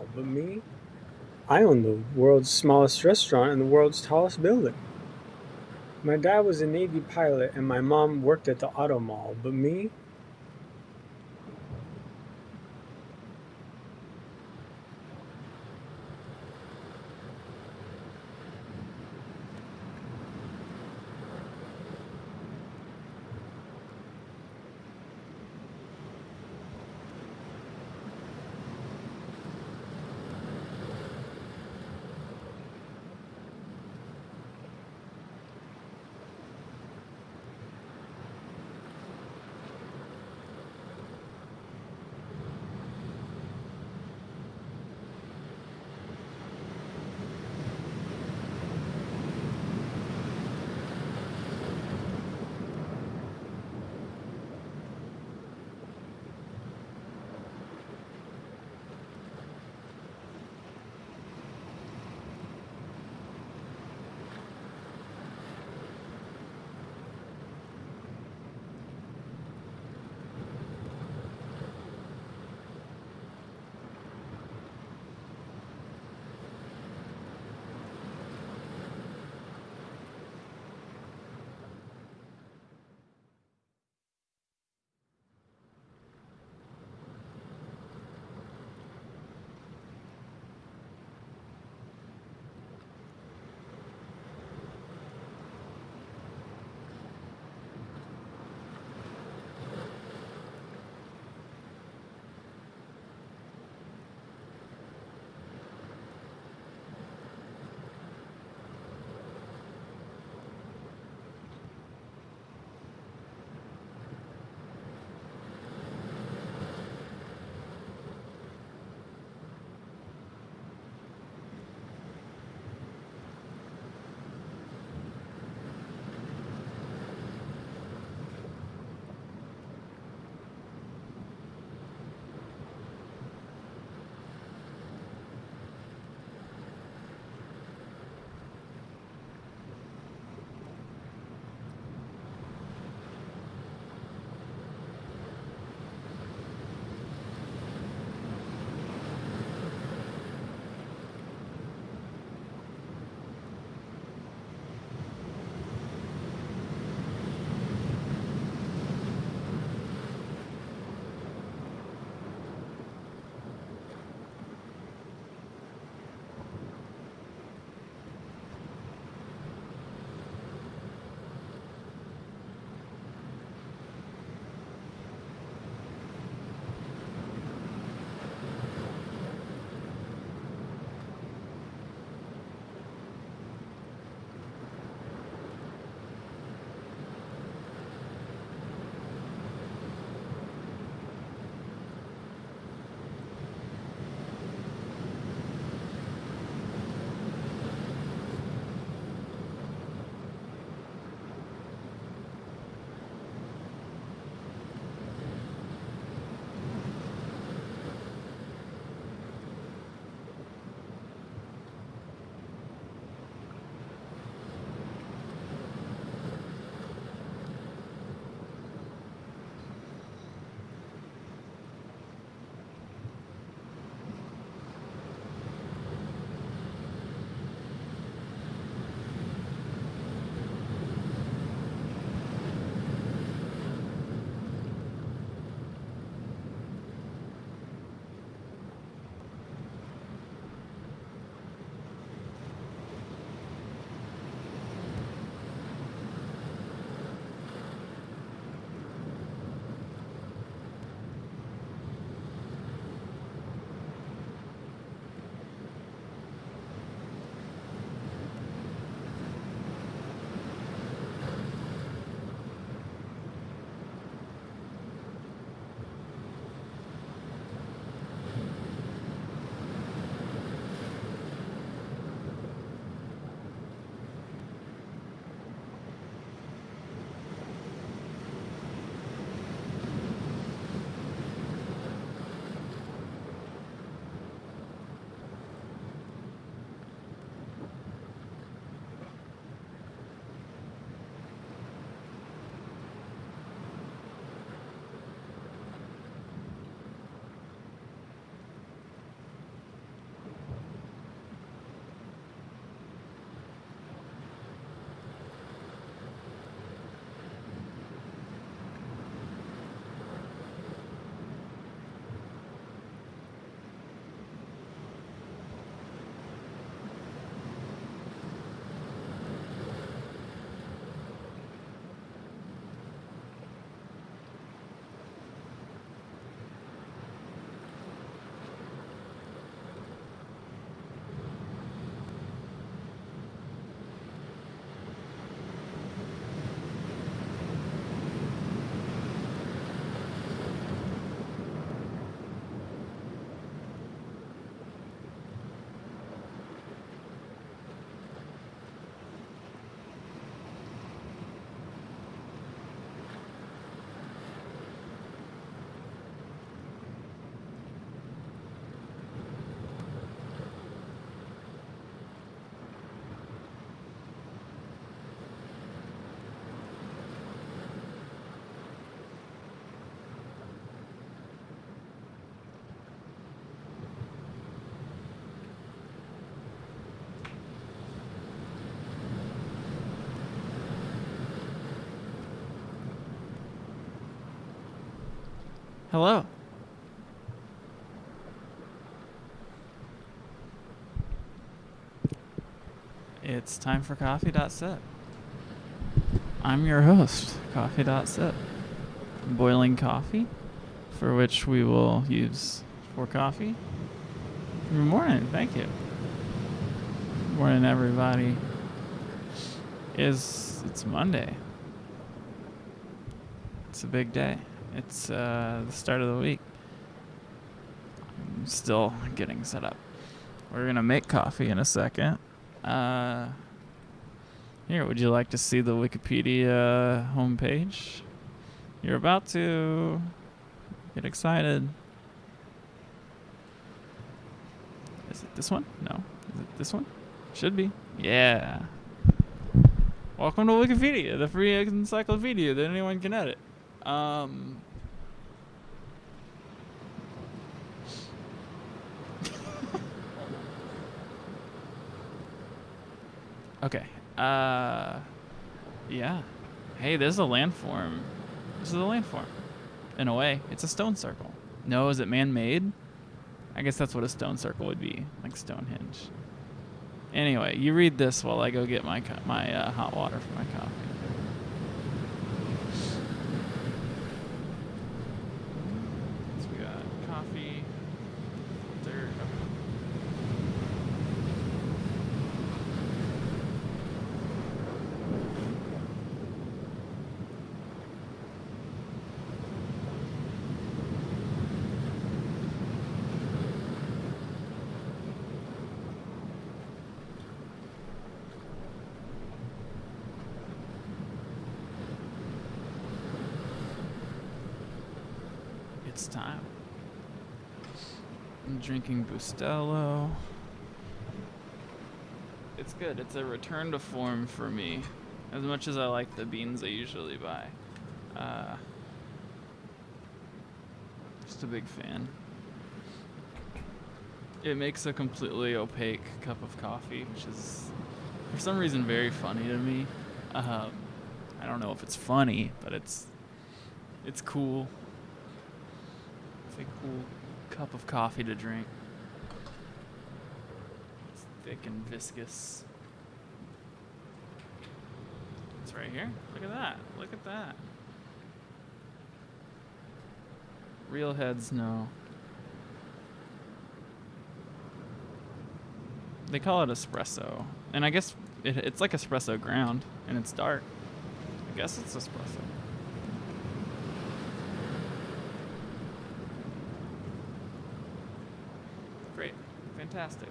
mall, but me, I own the world's smallest restaurant and the world's tallest building. My dad was a Navy pilot and my mom worked at the auto mall, but me, Hello. It's time for coffee.sip. I'm your host, coffee.sip. Boiling coffee, for which we will use for coffee. Good morning, thank you. Good morning, everybody. It's Monday. It's a big day. It's the start of the week. I'm still getting set up. We're gonna make coffee in a second. Here, would you like to see the Wikipedia homepage? You're about to get excited. Is it this one? No. Is it this one? Should be. Yeah. Welcome to Wikipedia, the free encyclopedia that anyone can edit. Okay. Yeah. Hey, there's a landform. This is a landform. In a way, it's a stone circle. No, is it man-made? I guess that's what a stone circle would be, like Stonehenge. Anyway, you read this while I go get my hot water for my coffee. So we got coffee, dirt. It's time. I'm drinking Bustelo. It's good. It's a return to form for me. As much as I like the beans I usually buy. Just a big fan. It makes a completely opaque cup of coffee, which is, for some reason, very funny to me. I don't know if it's funny, but it's cool. It's a cool cup of coffee to drink. It's thick and viscous. It's right here. Look at that. Look at that. Real heads know. They call it espresso. And I guess it's like espresso ground, and it's dark. I guess it's espresso. Great. Fantastic.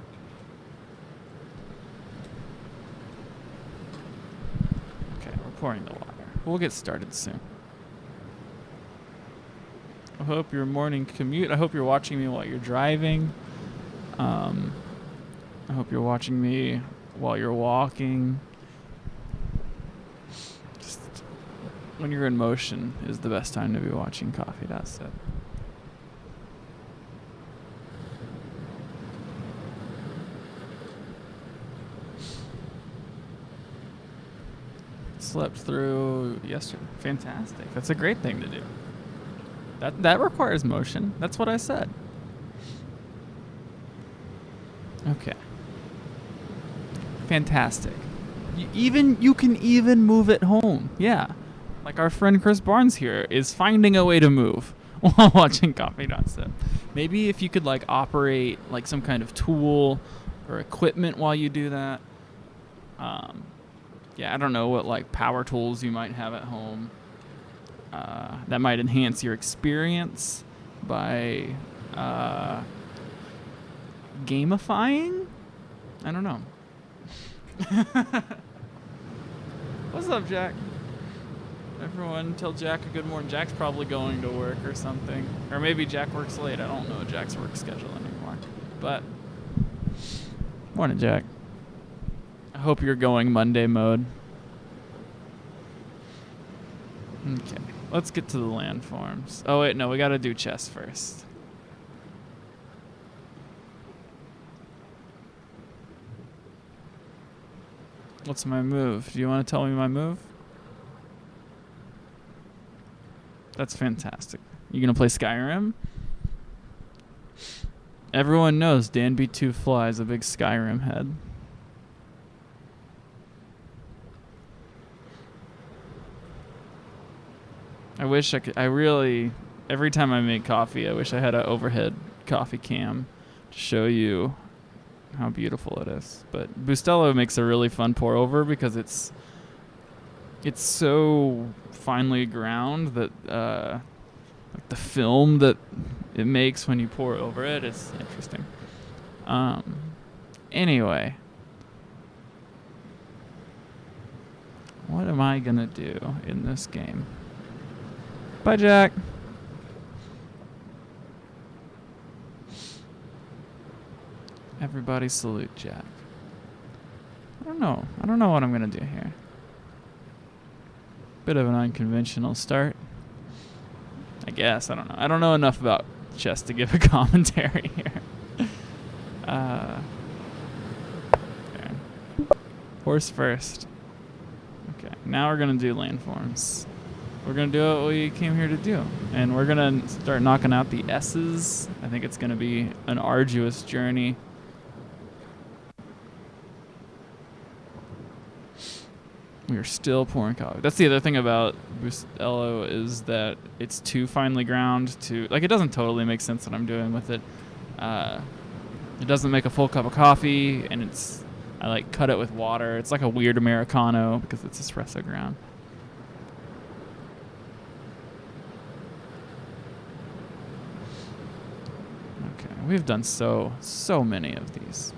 Okay, we're pouring the water. We'll get started soon. I hope your morning commute. I hope you're watching me while you're driving. I hope you're watching me while you're walking. Just when you're in motion is the best time to be watching coffee.sip. Slept through yesterday. Fantastic. That's a great thing to do. That requires motion. That's what I said. Okay. Fantastic. You can even move at home. Yeah. Like our friend Chris Barnes here is finding a way to move while watching coffee.sip. Maybe if you could like operate like some kind of tool or equipment while you do that. Yeah, I don't know what like power tools you might have at home. That might enhance your experience by gamifying? I don't know. What's up, Jack? Everyone tell Jack a good morning. Jack's probably going to work or something. Or maybe Jack works late. I don't know Jack's work schedule anymore. But, morning, Jack. I hope you're going Monday mode. Okay, let's get to the landforms. Oh, wait, no, we gotta do chess first. What's my move? Do you want to tell me my move? That's fantastic. You gonna play Skyrim? Everyone knows Dan B2 Fly is a big Skyrim head. I wish I could. I really, every time I make coffee, I wish I had an overhead coffee cam to show you how beautiful it is. But Bustelo makes a really fun pour over because it's so finely ground that like the film that it makes when you pour over it is interesting. Anyway, what am I gonna do in this game? Bye, Jack. Everybody salute Jack. I don't know. I don't know what I'm gonna do here. Bit of an unconventional start. I guess. I don't know. I don't know enough about chess to give a commentary here. Okay. Horse first. Okay. Now we're gonna do landforms. We're going to do what we came here to do. And we're going to start knocking out the S's. I think it's going to be an arduous journey. We are still pouring coffee. That's the other thing about Bustelo is that it's too finely ground to... Like, it doesn't totally make sense what I'm doing with it. It doesn't make a full cup of coffee, and it's... I, like, cut it with water. It's like a weird Americano because it's espresso ground. We've done so many of these.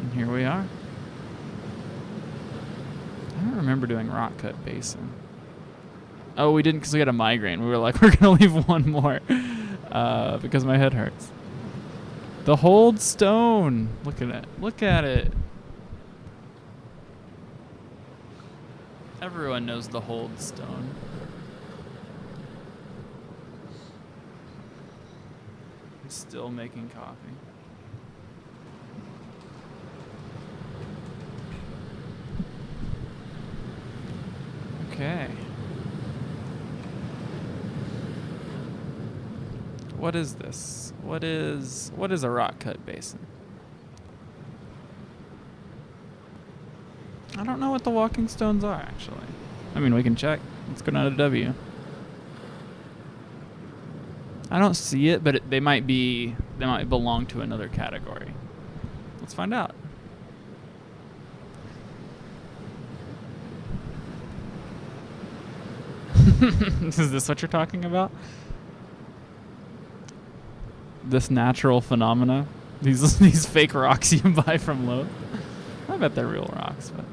And here we are. I don't remember doing rock cut basin. Oh, we didn't because we had a migraine. We were like, we're going to leave one more because my head hurts. The hold stone. Look at it. Look at it. Everyone knows the hold stone. Still making coffee. Okay. What is this? What is a rock cut basin? I don't know what the walking stones are actually. I mean, we can check. Let's go down to W. I don't see it, but they might belong to another category. Let's find out. Is this what you're talking about? This natural phenomena? These fake rocks you buy from Lowe's? I bet they're real rocks, but...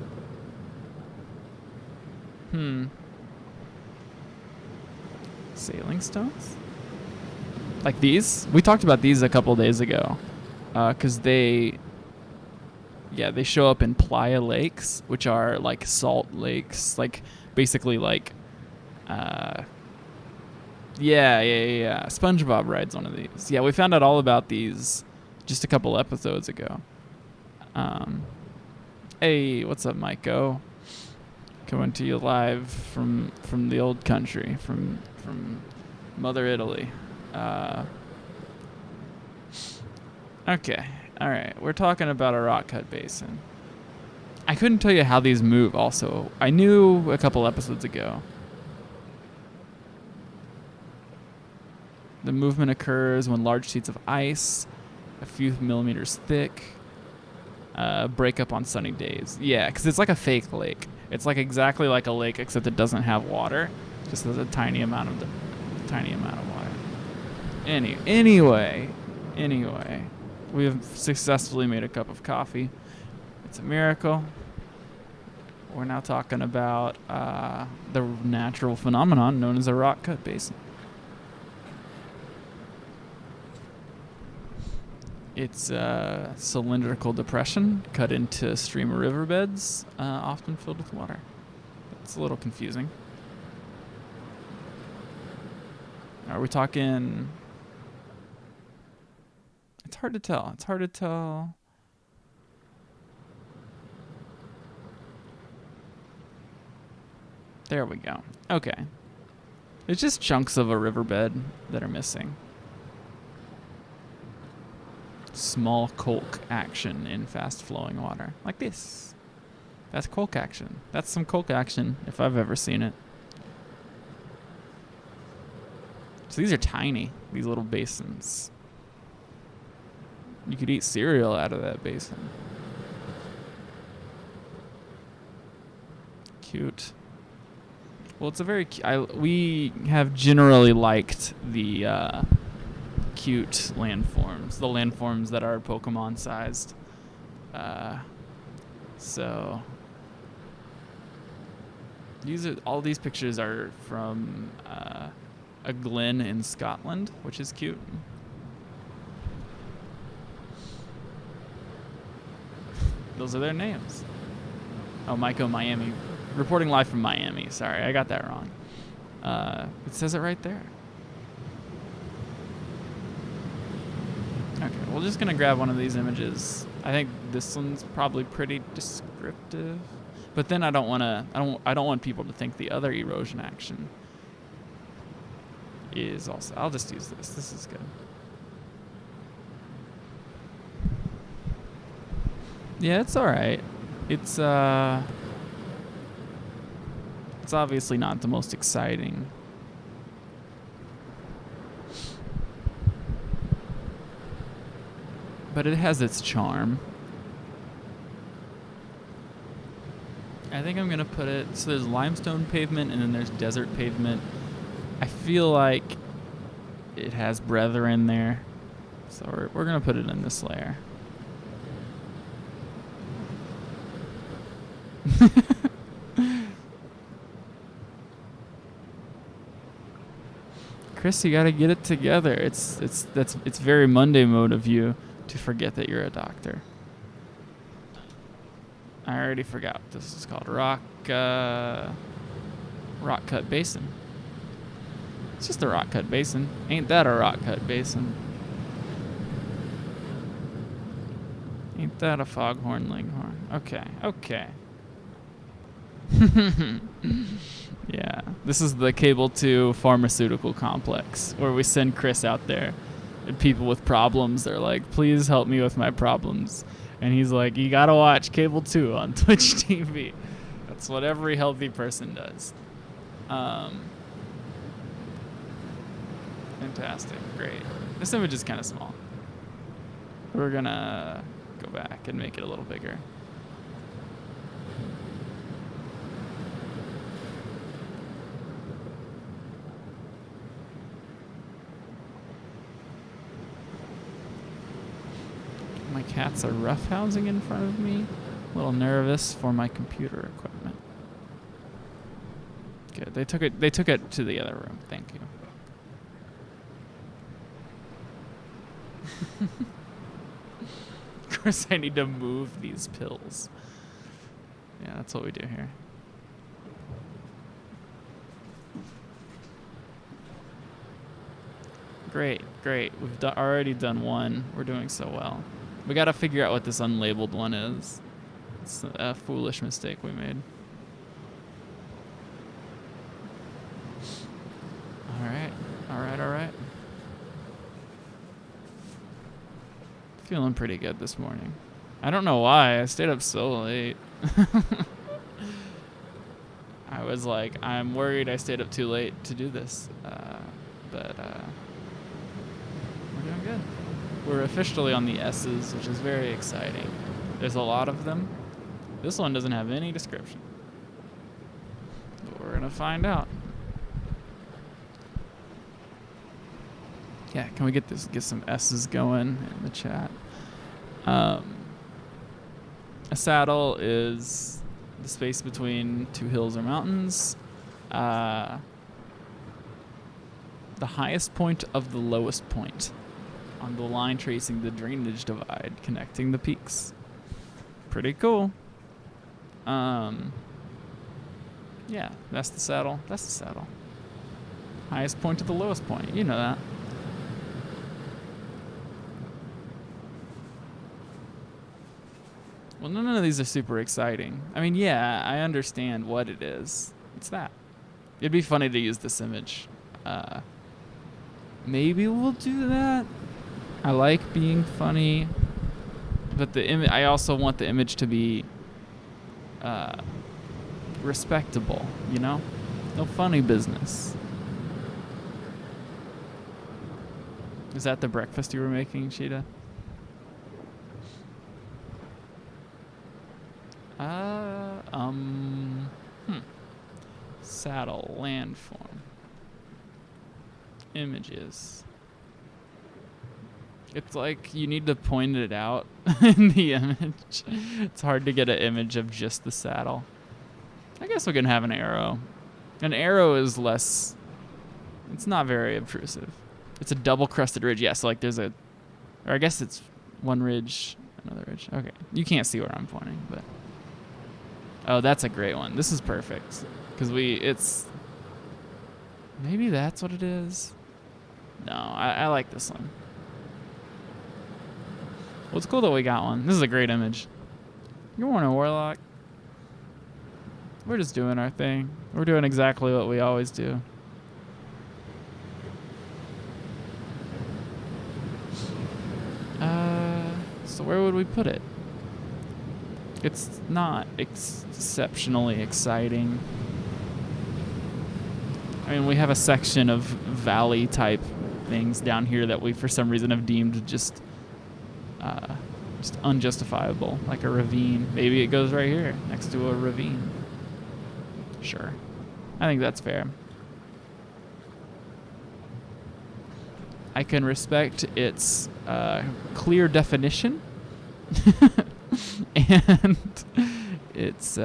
Sailing stones? Like these? We talked about these a couple days ago. Because they show up in playa lakes, which are like salt lakes. Like, basically like... Yeah. SpongeBob rides one of these. Yeah, we found out all about these just a couple episodes ago. Hey, what's up, Maiko? Coming to you live from the old country, from Mother Italy. Okay, all right. We're talking about a rock cut basin. I couldn't tell you how these move. Also, I knew a couple episodes ago. The movement occurs when large sheets of ice, a few millimeters thick, break up on sunny days. Yeah, because it's like a fake lake. It's like exactly like a lake, except it doesn't have water. Just has a tiny amount of water. Anyway, we have successfully made a cup of coffee. It's a miracle. We're now talking about the natural phenomenon known as a rock cut basin. It's a cylindrical depression cut into stream or riverbeds, often filled with water. It's a little confusing. Are we talking... It's hard to tell. There we go. Okay. It's just chunks of a riverbed that are missing. Small colk action in fast-flowing water. Like this. That's colk action. That's some colk action, if I've ever seen it. So these are tiny, these little basins. You could eat cereal out of that basin. Cute. Well, it's a very... we have generally liked the cute landforms. The landforms that are Pokemon-sized. So... all these pictures are from a glen in Scotland, which is cute. Those are their names. Oh, Maiko Miami. Reporting live from Miami. Sorry, I got that wrong. It says it right there. Okay, we're just gonna grab one of these images. I think this one's probably pretty descriptive, but then I don't want people to think the other erosion action is also. I'll just use this. This is good. Yeah, it's all right. It's obviously not the most exciting. But it has its charm. I think I'm gonna put it, so there's limestone pavement and then there's desert pavement. I feel like it has brethren there. So we're gonna put it in this layer. Chris, you gotta get it together. It's very Monday mode of you to forget that you're a doctor. I already forgot what this is called. Rock cut basin. It's just a rock cut basin. Ain't that a rock cut basin? Ain't that a foghorn leghorn? Okay. Yeah, this is the Cable 2 pharmaceutical complex where we send Chris out there and people with problems, they're like, please help me with my problems. And he's like, you gotta watch Cable 2 on Twitch TV. That's what every healthy person does. Fantastic, great. This image is kind of small. We're gonna go back and make it a little bigger. My cats are roughhousing in front of me. A little nervous for my computer equipment. Good. They took it to the other room. Thank you. Of course, I need to move these pills. Yeah, that's what we do here. Great. We've already done one. We're doing so well. We gotta figure out what this unlabeled one is. It's a foolish mistake we made. All right. Feeling pretty good this morning. I don't know why. I stayed up so late. I was like, I'm worried I stayed up too late to do this. But we're doing good. We're officially on the S's, which is very exciting. There's a lot of them. This one doesn't have any description. But we're gonna find out. Yeah, can we get some S's going in the chat? A saddle is the space between two hills or mountains. The highest point of the lowest point on the line tracing the drainage divide connecting the peaks. Pretty cool. Yeah, that's the saddle. Highest point to the lowest point. You know that. Well, none of these are super exciting. I mean, yeah, I understand what it is. It's that. It'd be funny to use this image. Maybe we'll do that. I like being funny, but I also want the image to be respectable, you know? No funny business. Is that the breakfast you were making, Sheeta? Saddle, landform. Images. It's like you need to point it out in the image. It's hard to get an image of just the saddle. I guess we can have an arrow. An arrow is less... It's not very obtrusive. It's a double-crested ridge. Yeah, so like there's a... Or I guess it's one ridge, another ridge. Okay, you can't see where I'm pointing, but... Oh, that's a great one. This is perfect. Because it's... Maybe that's what it is? No, I like this one. Well, it's cool that we got one. This is a great image. Good morning, Warlock. We're just doing our thing. We're doing exactly what we always do. So where would we put it? It's not exceptionally exciting. I mean, we have a section of valley-type things down here that we, for some reason, have deemed just unjustifiable, like a ravine. Maybe it goes right here, next to a ravine. Sure. I think that's fair. I can respect its clear definition. And it's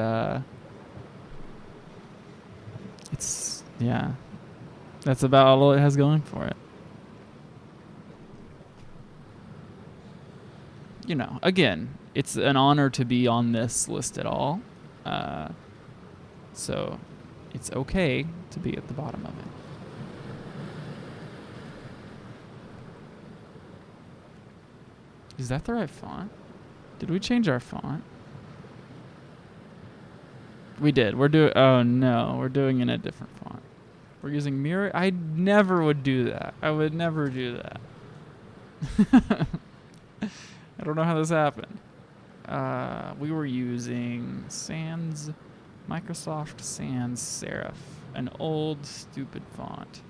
yeah, that's about all it has going for it. You know, again, it's an honor to be on this list at all. So it's okay to be at the bottom of it. Is that the right font? Did we change our font? We did. Oh no, we're doing it in a different font. We're using mirror. I never would do that. I would never do that. I don't know how this happened. We were using Microsoft Sans Serif, an old stupid font.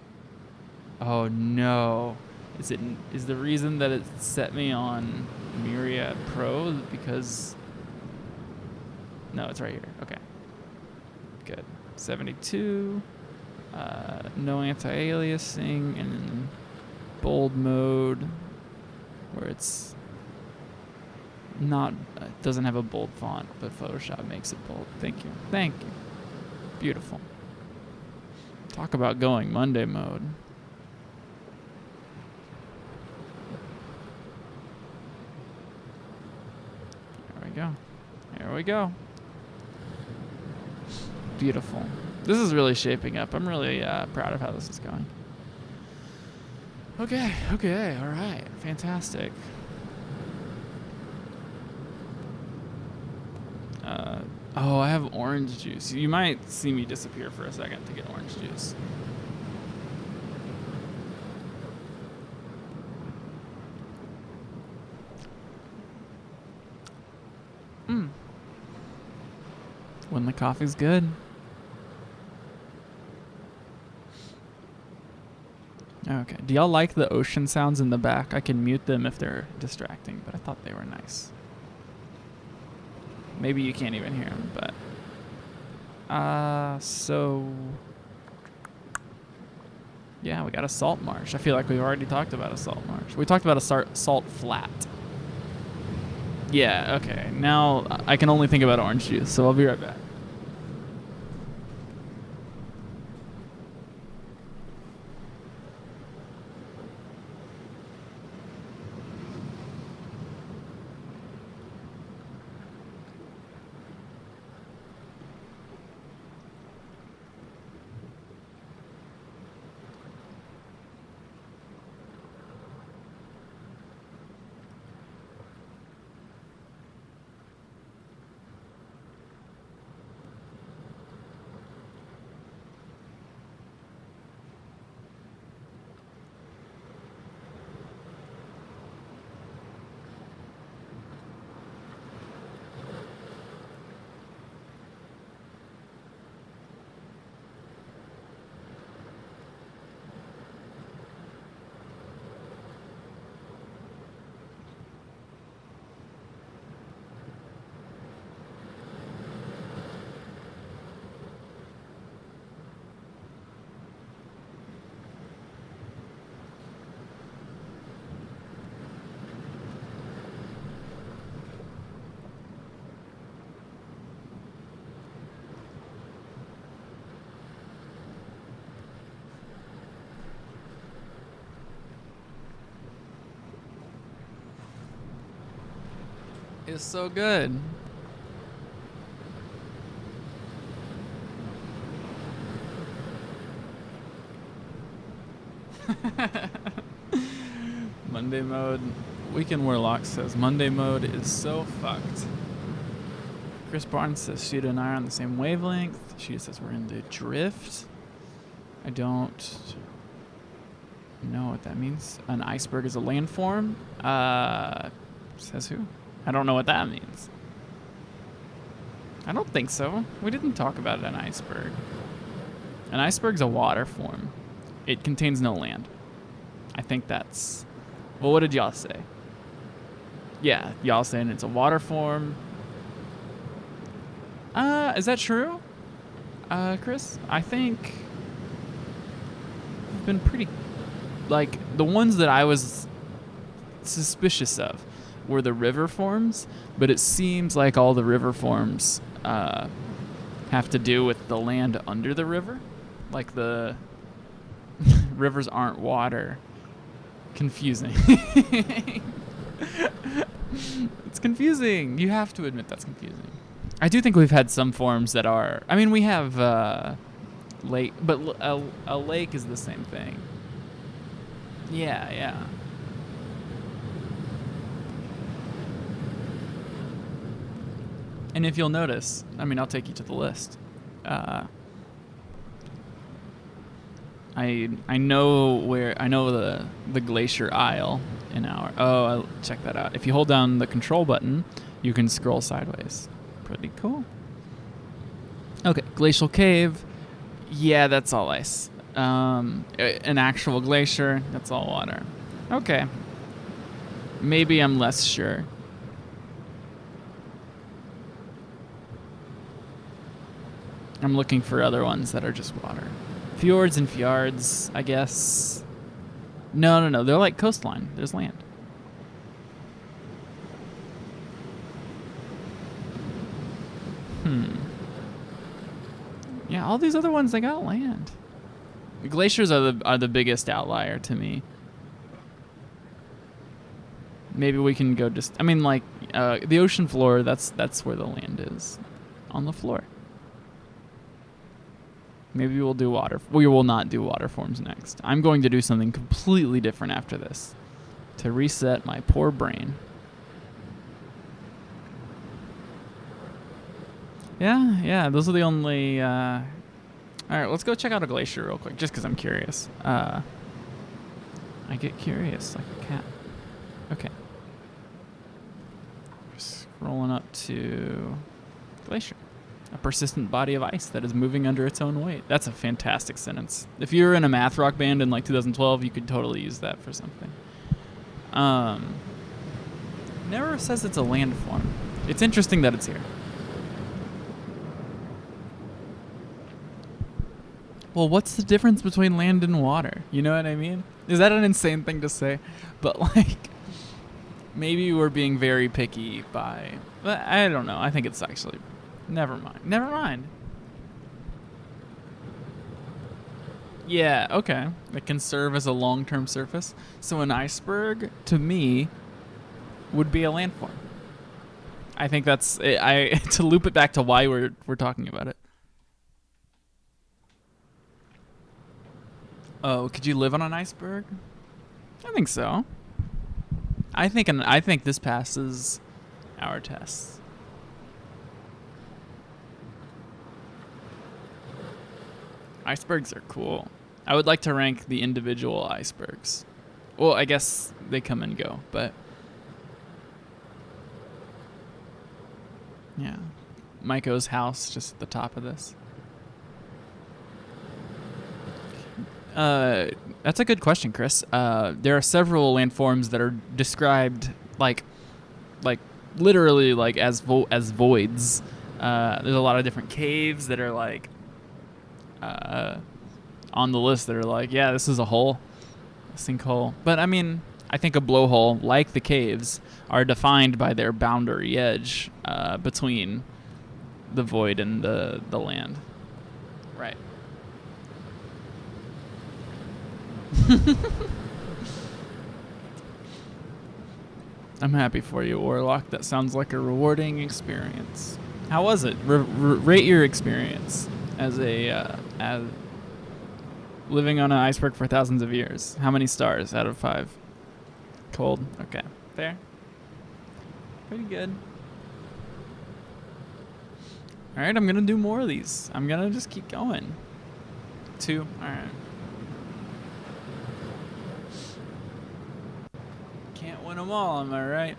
Oh no. Is the reason that it set me on Myriad Pro because... No, it's right here. Okay. Good. 72. No anti-aliasing, and then bold mode where it's not... It doesn't have a bold font, but Photoshop makes it bold. Thank you. Thank you. Beautiful. Talk about going Monday mode. There we go. Beautiful. This is really shaping up. I'm really proud of how this is going. Okay, all right. Fantastic. Oh, I have orange juice. You might see me disappear for a second to get orange juice. When the coffee's good. Okay. Do y'all like the ocean sounds in the back? I can mute them if they're distracting, but I thought they were nice. Maybe you can't even hear them, but... Yeah, we got a salt marsh. I feel like we've already talked about a salt marsh. We talked about a salt flat. Yeah, okay. Now I can only think about orange juice, so I'll be right back. is so good. Monday mode. Weekend Warlock says Monday mode is so fucked. Chris Barnes says Sheeta and I are on the same wavelength. Sheeta says we're in the drift. I don't know what that means. An iceberg is a landform. Says who? I don't know what that means. I don't think so. We didn't talk about an iceberg. An iceberg's a water form. It contains no land. I think that's... Well, what did y'all say? Yeah, y'all saying it's a water form. Is that true? Chris? I think... I've been pretty... Like, the ones that I was suspicious of were the river forms, but it seems like all the river forms have to do with the land under the river. Like the rivers aren't water. Confusing. It's confusing. You have to admit that's confusing. I do think we've had some forms that are... I mean, we have lake, but a lake is the same thing. Yeah, yeah. And if you'll notice, I mean, I'll take you to the list. I know the glacier isle in our... Oh, I'll check that out. If you hold down the control button, you can scroll sideways. Pretty cool. Okay, glacial cave. Yeah, that's all ice. An actual glacier, that's all water. Okay. Maybe I'm less sure. I'm looking for other ones that are just water. Fjords and fjords, I guess. No. They're like coastline. There's land. Yeah, all these other ones, they got land. The glaciers are the biggest outlier to me. Maybe we can go just... I mean, like, the ocean floor, that's where the land is. On the floor. Maybe we'll do water... We will not do water forms next. I'm going to do something completely different after this. To reset my poor brain. Yeah, those are the only... Alright, let's go check out a glacier real quick, just because I'm curious. I get curious like a cat. Okay. Scrolling up to glacier. A persistent body of ice that is moving under its own weight. That's a fantastic sentence. If you were in a math rock band in like 2012, you could totally use that for something. Never says it's a landform. It's interesting that it's here. Well, what's the difference between land and water? You know what I mean? Is that an insane thing to say? But like, maybe we're being very picky by... I don't know. I think it's actually... Never mind. Yeah, okay. It can serve as a long-term surface. So an iceberg, to me, would be a landform. I think that's... to loop it back to why we're talking about it. Oh, could you live on an iceberg? I think so. I think this passes our tests. Icebergs are cool. I would like to rank the individual icebergs. Well, I guess they come and go, but... Yeah. Maiko's house just at the top of this. That's a good question, Chris. There are several landforms that are described like literally like as voids. There's a lot of different caves that are like on the list that are like, yeah, this is a hole, a sinkhole. But I mean, I think a blowhole, like the caves, are defined by their boundary edge between the void and the land. Right. I'm happy for you, Warlock. That sounds like a rewarding experience. How was it? Rate your experience as as living on an iceberg for thousands of years. How many stars out of 5? Cold. Okay. Fair. Pretty good. All right, I'm gonna do more of these. I'm gonna just keep going. 2. All right. Can't win them all, am I right?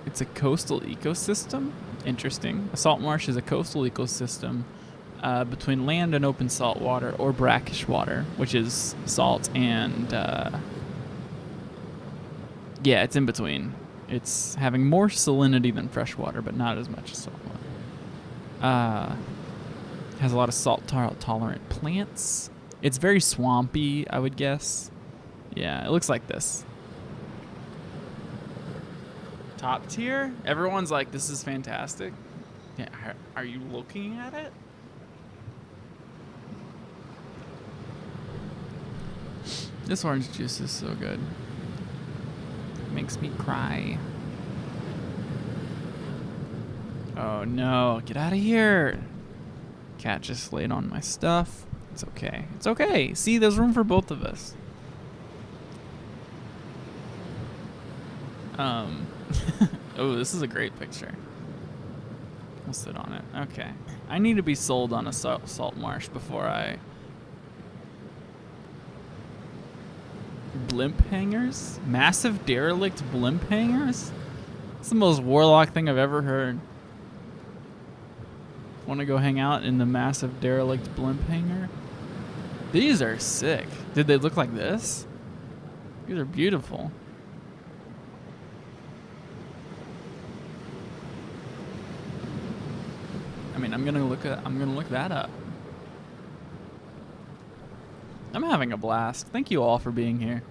It's a coastal ecosystem. Interesting. A salt marsh is a coastal ecosystem between land and open salt water, or brackish water, which is salt and yeah, it's in between. It's having more salinity than fresh water, but not as much as salt water. Has a lot of salt tolerant plants. It's very swampy, I would guess. Yeah, it looks like this. Top tier? Everyone's like, this is fantastic. Yeah, are you looking at it? This orange juice is so good. It makes me cry. Oh no, get out of here. Cat just laid on my stuff. It's okay. It's okay. See, there's room for both of us. Oh, this is a great picture. I'll sit on it. Okay. I need to be sold on a salt marsh before I... Blimp hangers? Massive derelict blimp hangers? It's the most Warlock thing I've ever heard. Want to go hang out in the massive derelict blimp hanger? These are sick. Did they look like this? These are beautiful. I mean, I'm gonna look that up. I'm having a blast. Thank you all for being here.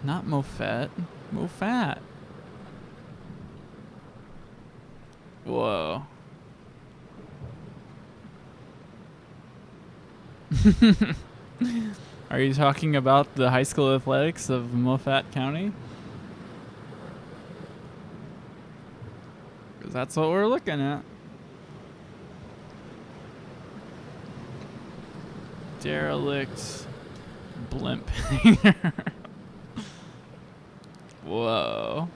Not Mofet. Mofat. Whoa. Are you talking about the high school athletics of Moffat County? Because that's what we're looking at. Derelict blimp hanger. Whoa.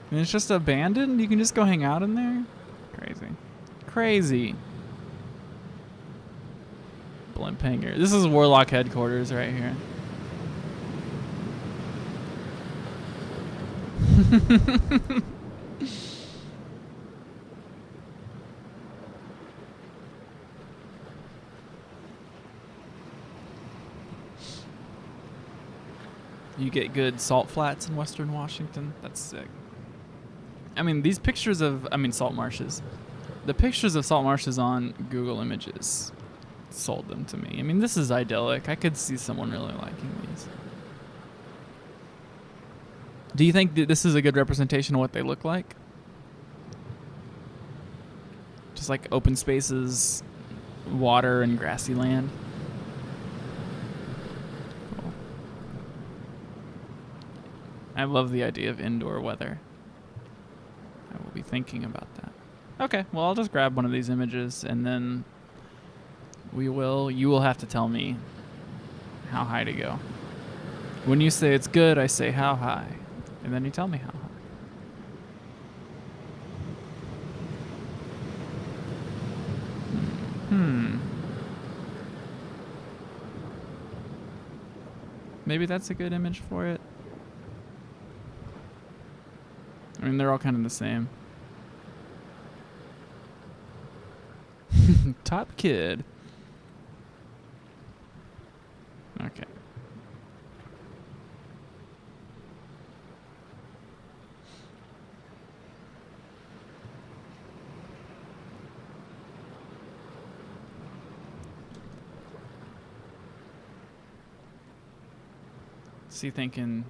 And it's just abandoned? You can just go hang out in there? Crazy. Crazy. Blimp hanger. This is Warlock headquarters right here. You get good salt flats in Western Washington. That's sick. I mean, these pictures of, salt marshes. The pictures of salt marshes on Google Images sold them to me. I mean, this is idyllic. I could see someone really liking these. Do you think that this is a good representation of what they look like? Just like open spaces, water, and grassy land? Cool. I love the idea of indoor weather. I will be thinking about that. Okay, well, I'll just grab one of these images, and then you will have to tell me how high to go. When you say it's good, I say how high, and then you tell me how high. Maybe that's a good image for it. I mean, they're all kind of the same. Top kid. Okay. Is he thinking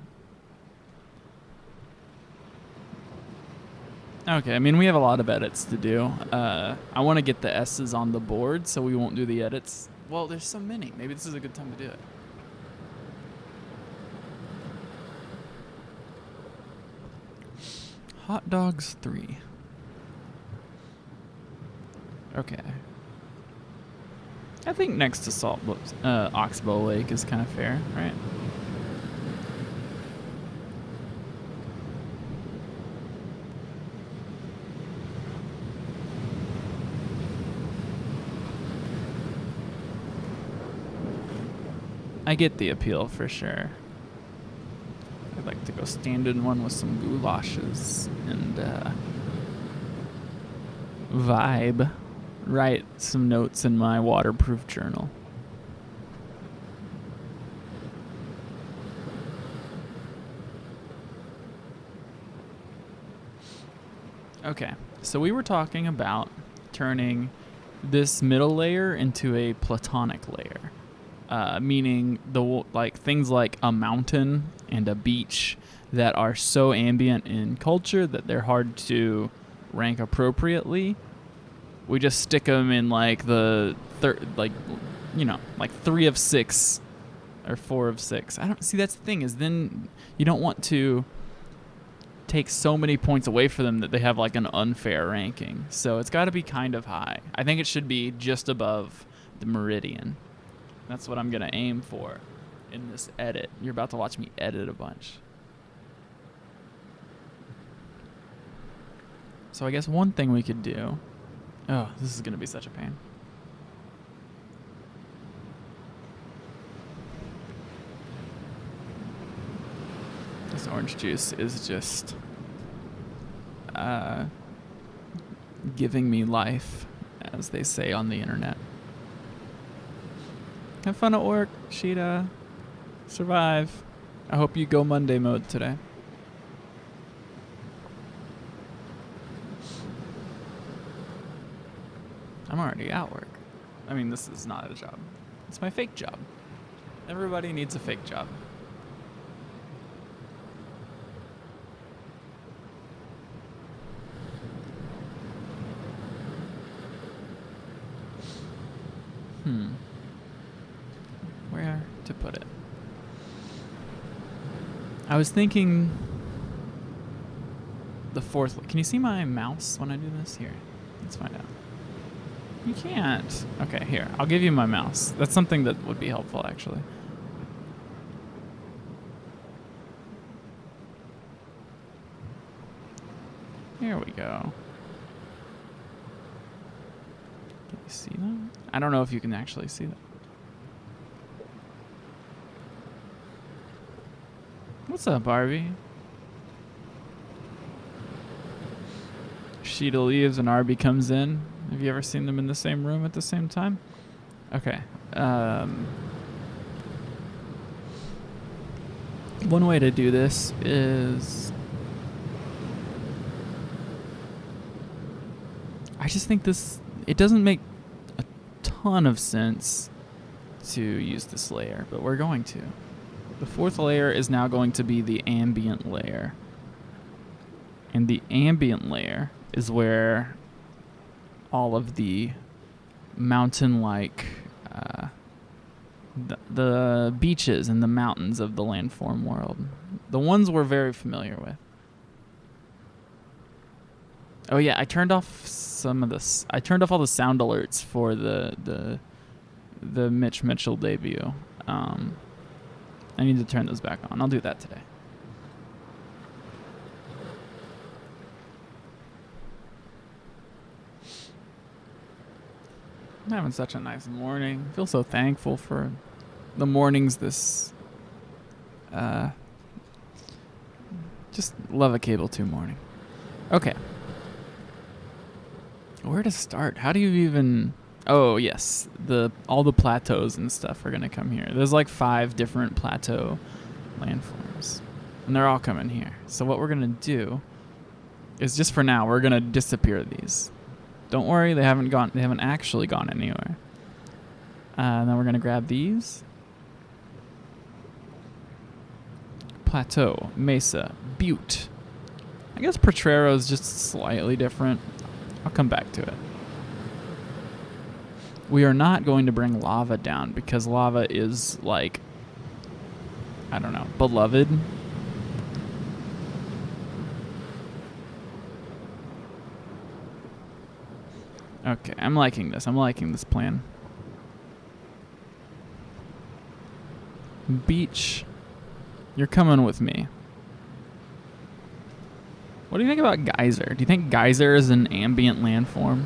Okay, I mean, we have a lot of edits to do. I want to get the S's on the board so we won't do the edits. Well, there's so many. Maybe this is a good time to do it. Hot dogs 3. Okay. I think next to Oxbow Lake is kind of fair, right? I get the appeal for sure. I'd like to go stand in one with some goulashes and vibe. Write some notes in my waterproof journal. Okay, so we were talking about turning this middle layer into a platonic layer. Meaning things like a mountain and a beach that are so ambient in culture that they're hard to rank appropriately. We just stick them in like the 3 of 6 or 4 of 6. I don't see, that's the thing, is then you don't want to take so many points away from them that they have like an unfair ranking. So it's got to be kind of high. I think it should be just above the meridian. That's what I'm going to aim for in this edit. You're about to watch me edit a bunch. So I guess one thing we could do... Oh, this is going to be such a pain. This orange juice is just giving me life, as they say on the internet. Have fun at work, Sheeta. Survive. I hope you go Monday mode today. I'm already at work. I mean, this is not a job. It's my fake job. Everybody needs a fake job. Where to put it? I was thinking the fourth. Can you see my mouse when I do this? Here, let's find out. You can't. Okay, here. I'll give you my mouse. That's something that would be helpful, actually. Here we go. Can you see that? I don't know if you can actually see that. What's up, Barbie? Sheeta leaves and Arby comes in. Have you ever seen them in the same room at the same time? Okay. One way to do this is... I just think it doesn't make a ton of sense to use this layer, but we're going to. The fourth layer is now going to be the ambient layer. And the ambient layer is where all of the mountain-like, the beaches and the mountains of the landform world. The ones we're very familiar with. Oh yeah, I turned off some of this. I turned off all the sound alerts for the Mitch Mitchell debut. I need to turn those back on. I'll do that today. I'm having such a nice morning. I feel so thankful for the mornings this... just love a Cable 2 morning. Okay. Where to start? How do you even... Oh, yes. All the plateaus and stuff are going to come here. There's like 5 different plateau landforms. And they're all coming here. So what we're going to do is, just for now, we're going to disappear these. Don't worry, they haven't actually gone anywhere. And then we're going to grab these. Plateau, Mesa, Butte. I guess Potrero is just slightly different. I'll come back to it. We are not going to bring lava down because lava is like, I don't know, beloved. Okay, I'm liking this. I'm liking this plan. Beach. You're coming with me. What do you think about geyser? Do you think geyser is an ambient landform?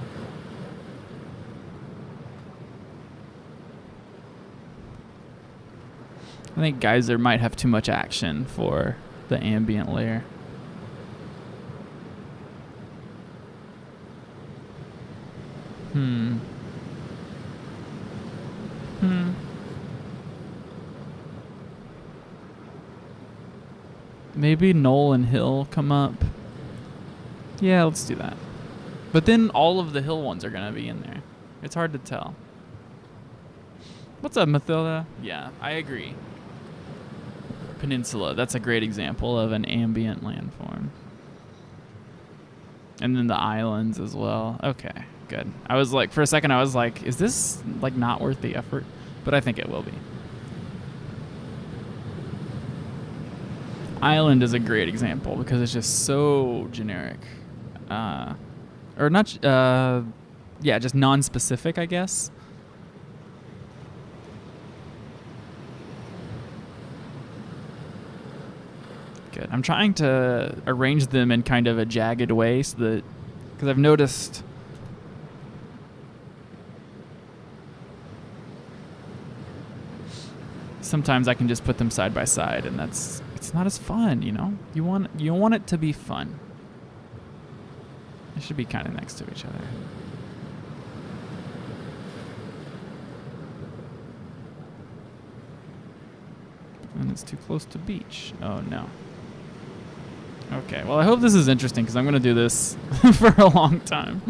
I think geyser might have too much action for the ambient layer. Maybe Knoll and Hill come up. Yeah, let's do that. But then all of the hill ones are going to be in there. It's hard to tell. What's up, Mathilda? Yeah, I agree. Peninsula, that's a great example of an ambient landform. And then the islands as well. Okay, good. I was like, for a second, I was like, is this like not worth the effort? But I think it will be. Island is a great example because it's just so generic. Or not, yeah, just non-specific, I guess. Good. I'm trying to arrange them in kind of a jagged way so that, because I've noticed sometimes I can just put them side by side and it's not as fun, you know? You want it to be fun. They should be kind of next to each other. And it's too close to beach. Oh no. Okay, well I hope this is interesting because I'm going to do this for a long time.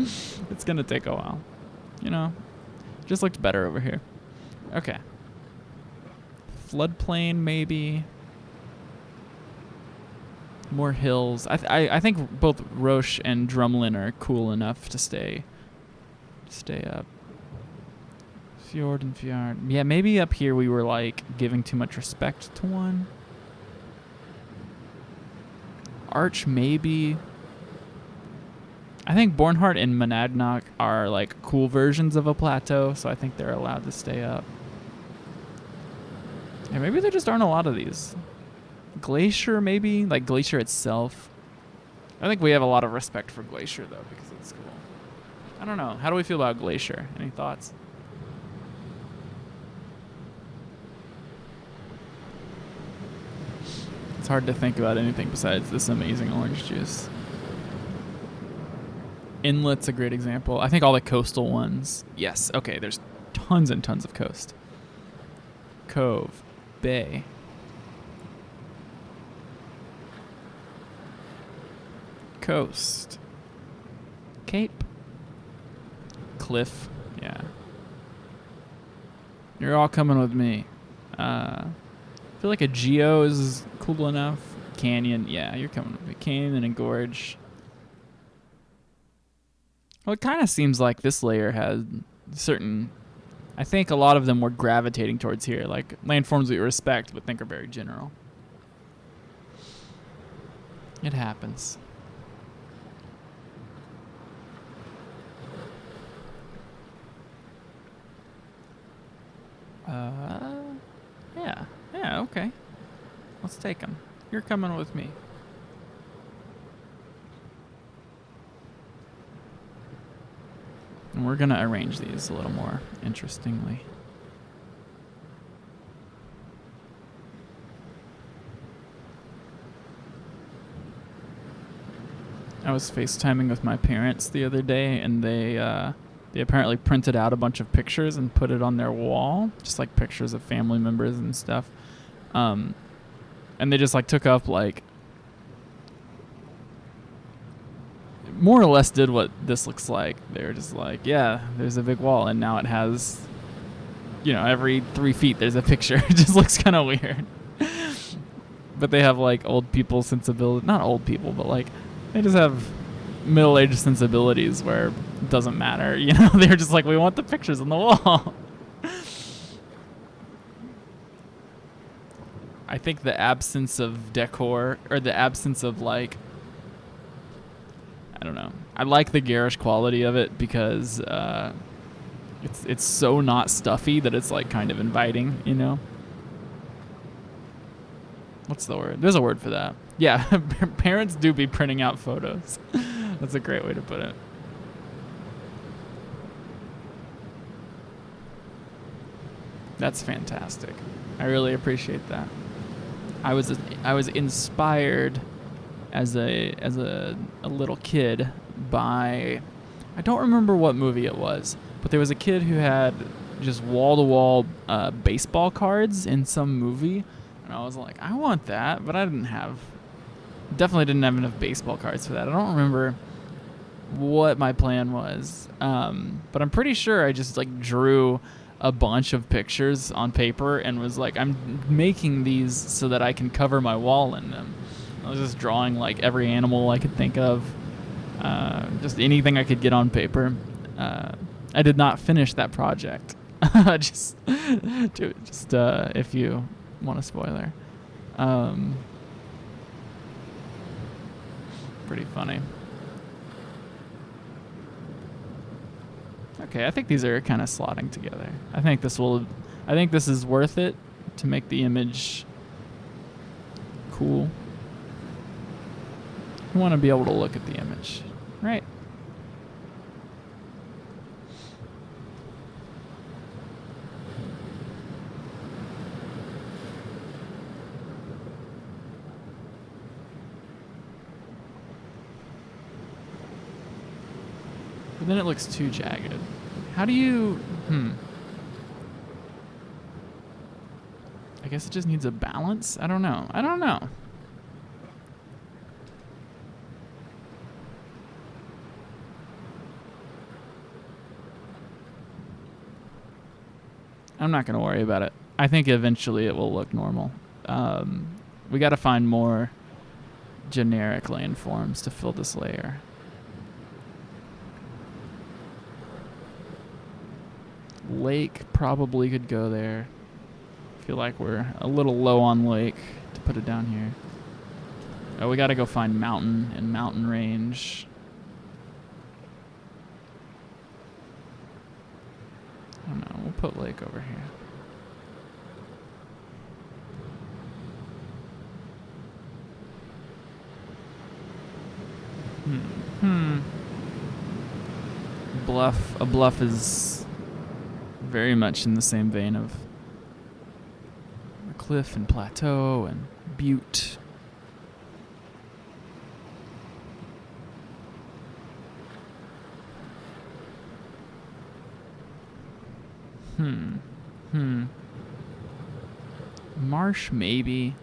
It's going to take a while. You know, just looked better over here. Okay. Floodplain maybe. More hills. I think both Roche and Drumlin are cool enough to stay up. Fjord and Fjord. Yeah, maybe up here we were like giving too much respect to one. Arch maybe. I think Bornhart and Monadnock are like cool versions of a plateau, so I think they're allowed to stay up. Yeah, maybe there just aren't a lot of these. Glacier maybe, like Glacier itself. I think we have a lot of respect for Glacier though because it's cool. I don't know. How do we feel about Glacier? Any thoughts? It's hard to think about anything besides this amazing orange juice. Inlet's a great example. I think all the coastal ones. Yes. Okay, there's tons and tons of coast. Cove. Bay. Coast. Cape. Cliff. Yeah. You're all coming with me. I feel like a geo is cool enough. Canyon. Yeah, you're coming with me. Canyon and gorge. Well, it kind of seems like this layer has certain... I think a lot of them were gravitating towards here, like landforms we respect but think are very general. It happens. Yeah, okay. Let's take them. You're coming with me. And we're going to arrange these a little more interestingly. I was FaceTiming with my parents the other day, and they apparently printed out a bunch of pictures and put it on their wall, just like pictures of family members and stuff. And they just like took up like more or less did what this looks like. They were just like, yeah, there's a big wall, and now it has, you know, every 3 feet there's a picture. It just looks kind of weird. But they have like old people sensibility, not old people, but like They just have middle-aged sensibilities where it doesn't matter. They're just like, we want the pictures on the wall. I think the absence of decor, or the absence of I don't know. I like the garish quality of it because it's so not stuffy that it's kind of inviting. What's the word? There's a word for that. Yeah, parents do be printing out photos. That's a great way to put it. That's fantastic. I really appreciate that. I was inspired as a little kid by, I don't remember what movie it was, but there was a kid who had just wall-to-wall baseball cards in some movie, and I was like, I want that, but I definitely didn't have enough baseball cards for that. I don't remember what my plan was, but I'm pretty sure I just drew a bunch of pictures on paper and was like, I'm making these so that I can cover my wall in them. I was just drawing every animal I could think of, just anything I could get on paper. I did not finish that project. just if you want a spoiler. Pretty funny. Okay, I think these are kind of slotting together. I think this is worth it to make the image cool. You want to be able to look at the image, right? But then it looks too jagged. How do you... I guess it just needs a balance? I don't know. I'm not going to worry about it. I think eventually it will look normal. We got to find more generic landforms to fill this layer. Lake probably could go there. I feel like we're a little low on lake to put it down here. Oh, we got to go find mountain and mountain range. I don't know. We'll put lake over here. A bluff is very much in the same vein of a cliff and plateau and butte. Marsh, maybe.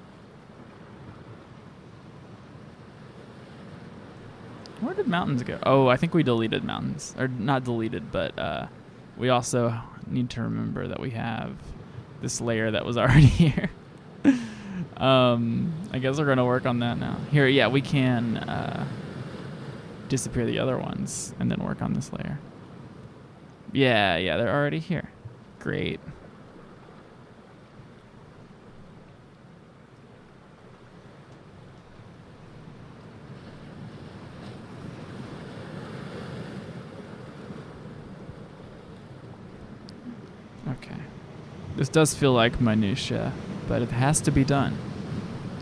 Where did mountains go? Oh, I think we deleted mountains. Or not deleted, but we also need to remember that we have this layer that was already here. I guess we're going to work on that now. Here, yeah, we can disappear the other ones and then work on this layer. Yeah, they're already here. Great. Okay. This does feel like minutia, but it has to be done.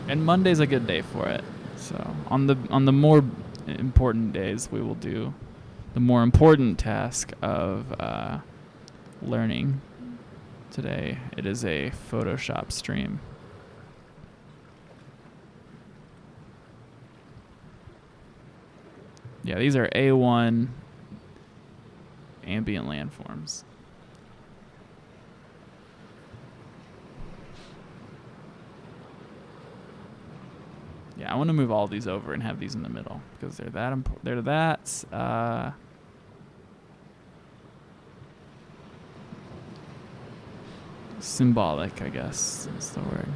And Monday's a good day for it. So on the more important days, we will do the more important task of learning. Today, it is a Photoshop stream. Yeah, these are A1 ambient landforms. Yeah, I want to move all these over and have these in the middle because they're that important. They're that symbolic, I guess is the word.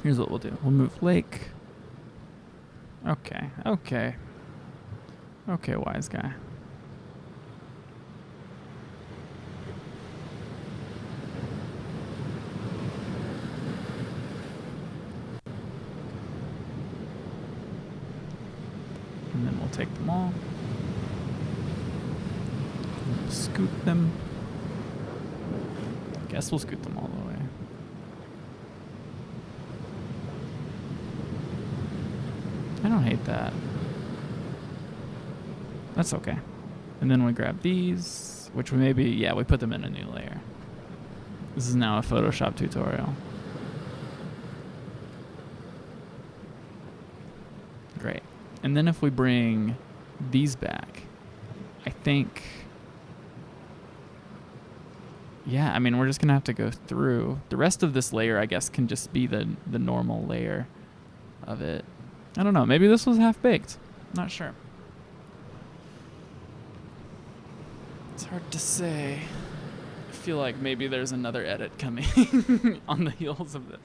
Here's what we'll do. We'll move lake. Okay. Okay, wise guy. And then we'll take them all. We'll scoot them. Guess we'll scoot them all the way. I don't hate that. That's okay. And then we grab these, which we we put them in a new layer. This is now a Photoshop tutorial. Great. And then if we bring these back, I think, yeah, I mean, we're just going to have to go through. The rest of this layer, I guess, can just be the normal layer of it. I don't know. Maybe this was half-baked. Not sure. It's hard to say. I feel like maybe there's another edit coming on the heels of this.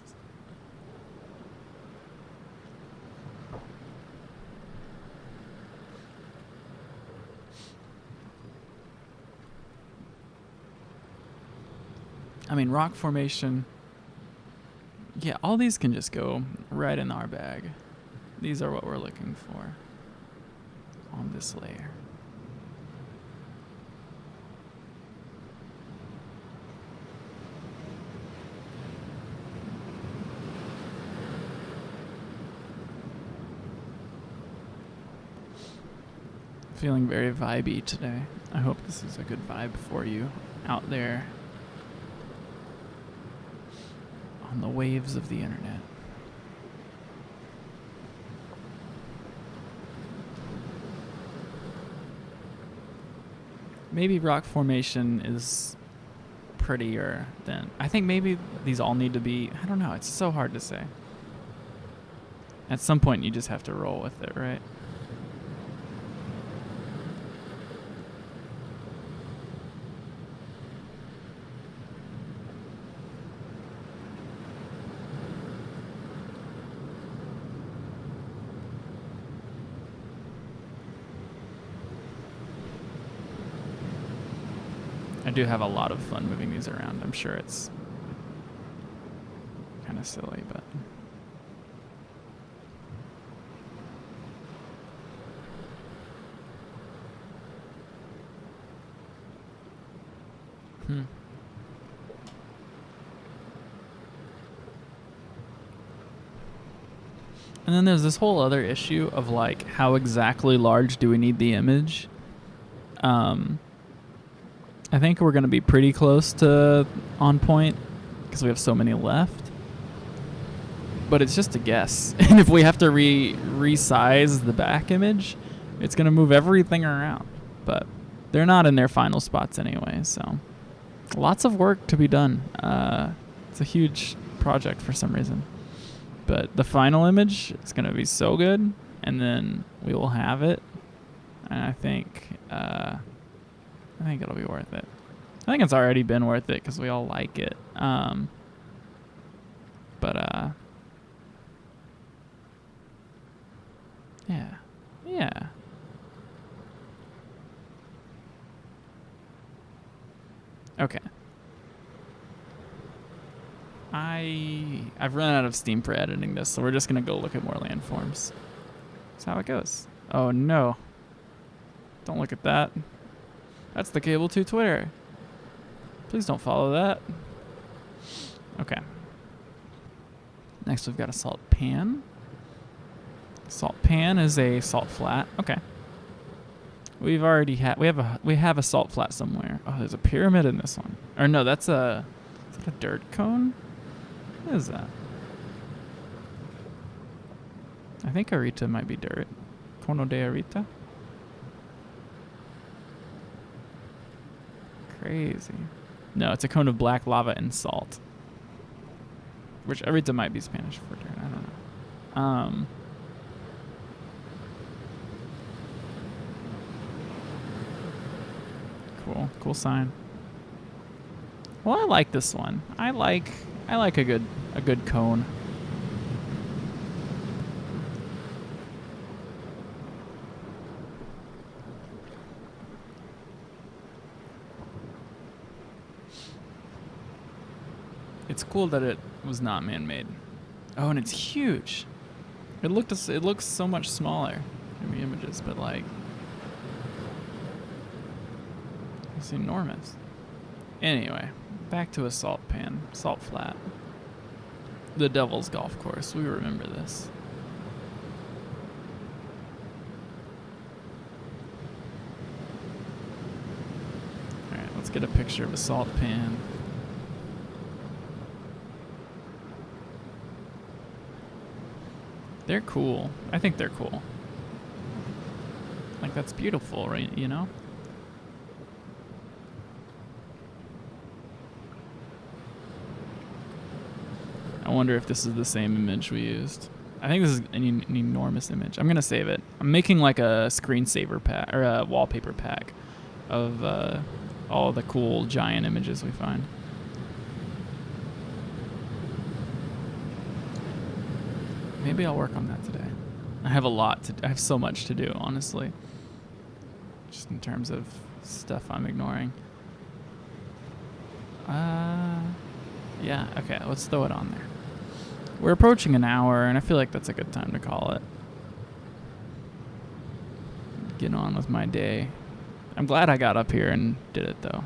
I mean, rock formation. Yeah, all these can just go right in our bag. These are what we're looking for on this layer. Feeling very vibey today. I hope this is a good vibe for you out there on the waves of the internet. Maybe rock formation is prettier than... I think maybe these all need to be... I don't know. It's so hard to say. At some point, you just have to roll with it, right? I do have a lot of fun moving these around. I'm sure it's kind of silly, but... And then there's this whole other issue of like, how exactly large do we need the image? I think we're going to be pretty close to on point because we have so many left. But it's just a guess. And if we have to resize the back image, it's going to move everything around. But they're not in their final spots anyway, so lots of work to be done. It's a huge project for some reason. But the final image is going to be so good, and then we will have it. And I think it'll be worth it. I think it's already been worth it because we all like it. Yeah. Okay. I've run out of steam for editing this, so we're just gonna go look at more landforms. That's how it goes. Oh no. Don't look at that. That's the Cable 2 Twitter. Please don't follow that. Okay. Next we've got a salt pan. Salt pan is a salt flat. Okay. We have a salt flat somewhere. Oh, there's a pyramid in this one. Or no, is that a dirt cone? What is that? I think Arita might be dirt. Cono de Arita. Crazy. No, it's a cone of black lava and salt. Which Arita might be Spanish for dirt. I don't know. Cool sign. Well, I like this one. I like a good cone. It's cool that it was not man-made. Oh, and it's huge. It looks so much smaller in the images, but like it's enormous. Anyway, back to a salt pan, salt flat. The Devil's Golf Course. We remember this. All right, let's get a picture of a salt pan. They're cool. I think they're cool. Like, that's beautiful, right? You know? I wonder if this is the same image we used. I think this is an enormous image. I'm going to save it. I'm making like a screensaver pack, or a wallpaper pack of all the cool giant images we find. Maybe I'll work on that today. I have I have so much to do, honestly. Just in terms of stuff I'm ignoring. Yeah, okay, let's throw it on there. We're approaching an hour, and I feel like that's a good time to call it. Get on with my day. I'm glad I got up here and did it, though.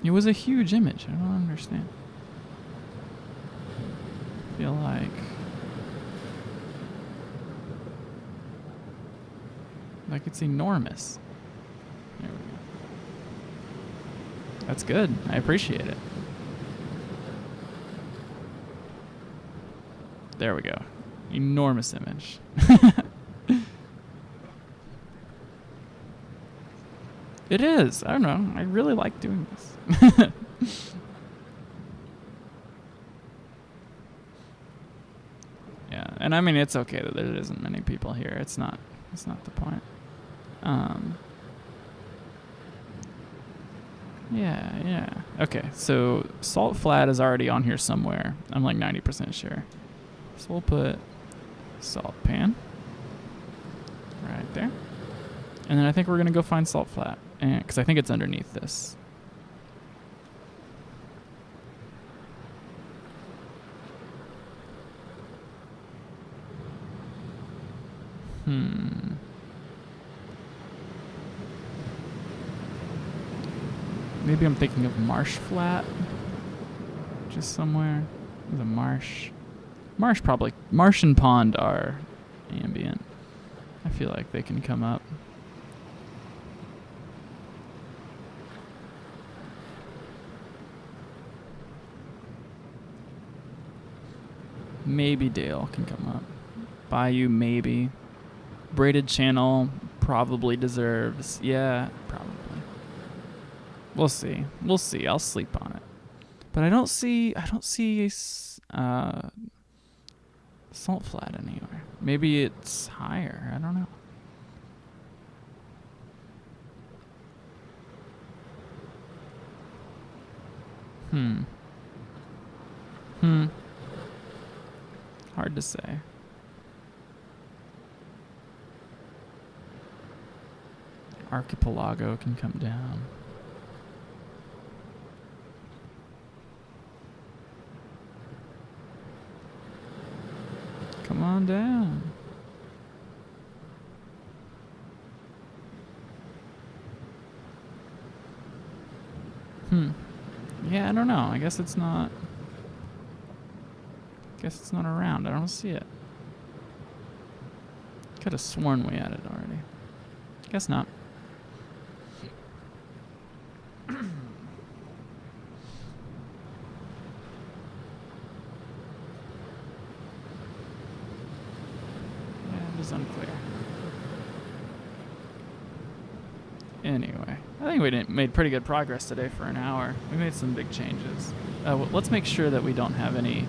It was a huge image. I don't understand. I feel like it's enormous. There we go. That's good. I appreciate it. There we go. Enormous image. It is. I don't know. I really like doing this. Yeah, and I mean it's okay that there isn't many people here. It's not the point. Yeah. Okay, so salt flat is already on here somewhere. I'm like 90% sure. So we'll put salt pan right there. And then I think we're going to go find salt flat, because I think it's underneath this. Maybe I'm thinking of marsh flat. Just somewhere. The marsh. Marsh and pond are ambient. I feel like they can come up. Maybe Dale can come up. Bayou, maybe. Braided channel probably deserves. Yeah, probably. We'll see. I'll sleep on it. But I don't see salt flat anywhere. Maybe it's higher. I don't know. Hard to say. Archipelago can come down. Come on down. Yeah, I don't know. I guess it's not around. I don't see it. Could have sworn we had it already. Guess not. Yeah, it is unclear. Anyway, I think we made pretty good progress today for an hour. We made some big changes. Well, let's make sure that we don't have any...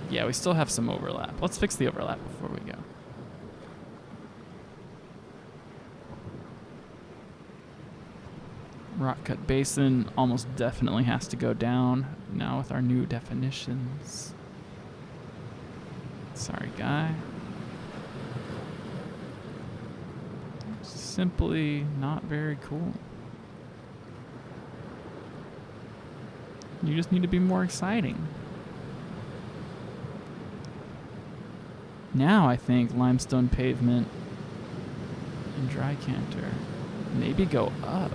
Yeah, we still have some overlap. Let's fix the overlap before we go. Rock cut basin almost definitely has to go down now with our new definitions. Sorry, guy. simply not very cool. You just need to be more exciting. Now I think limestone pavement and dry canter maybe go up,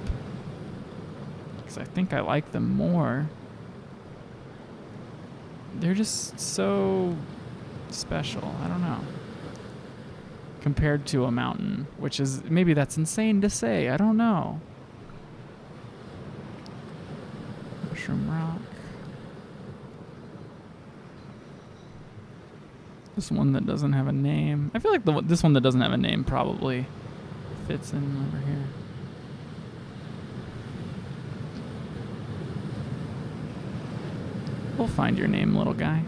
because I think I like them more. They're just so special. I don't know. Compared to a mountain, which is, maybe that's insane to say. I don't know. Mushroom rock. This one that doesn't have a name. I feel like this one that doesn't have a name probably fits in over here. We'll find your name, little guy.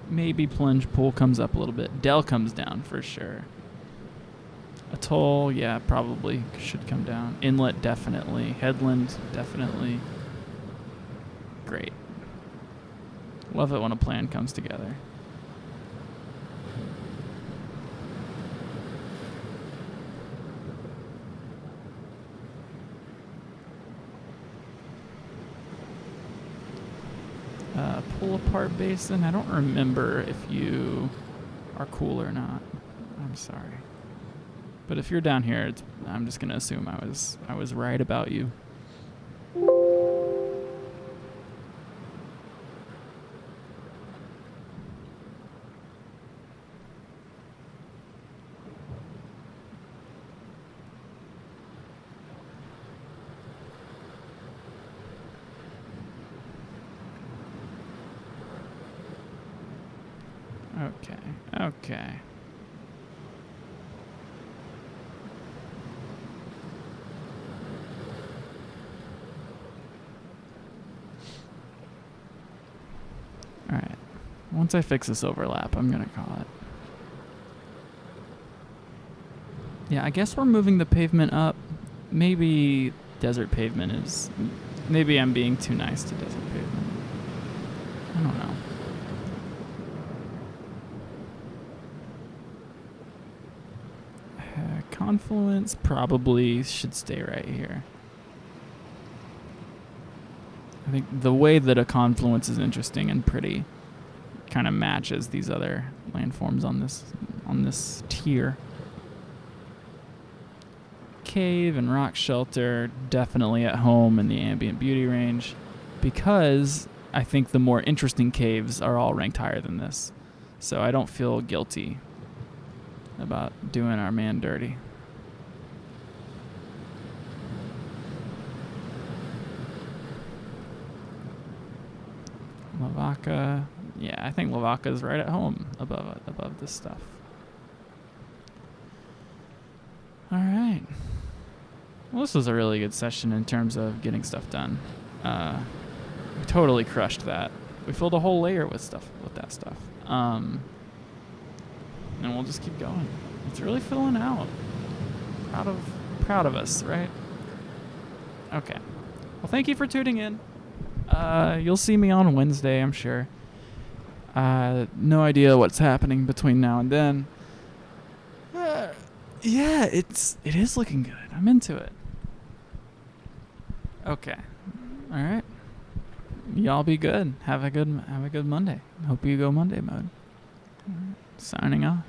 Maybe plunge pool comes up a little bit. Dell comes down for sure. Atoll, yeah, probably should come down. Inlet, definitely. Headland, definitely. Great. Love it when a plan comes together. Pull apart basin. I don't remember if you are cool or not. I'm sorry. But if you're down here, I'm just gonna assume I was right about you. Okay. Alright. Once I fix this overlap, I'm gonna call it. Yeah, I guess we're moving the pavement up. Maybe desert pavement is... Maybe I'm being too nice to desert pavement. I don't know. Confluence probably should stay right here. I think the way that a confluence is interesting and pretty kind of matches these other landforms on this tier. Cave and rock shelter definitely at home in the ambient beauty range, because I think the more interesting caves are all ranked higher than this. So I don't feel guilty about doing our man dirty. Lavaca, yeah, I think Lavaca is right at home above this stuff. All right. Well, this was a really good session in terms of getting stuff done. We totally crushed that. We filled a whole layer with that stuff. And we'll just keep going. It's really filling out. Proud of us, right? Okay. Well, thank you for tuning in. You'll see me on Wednesday, I'm sure. No idea what's happening between now and then. Yeah, it is looking good. I'm into it. Okay. All right. Y'all be good. Have a good Monday. Hope you go Monday mode. All right. Signing off.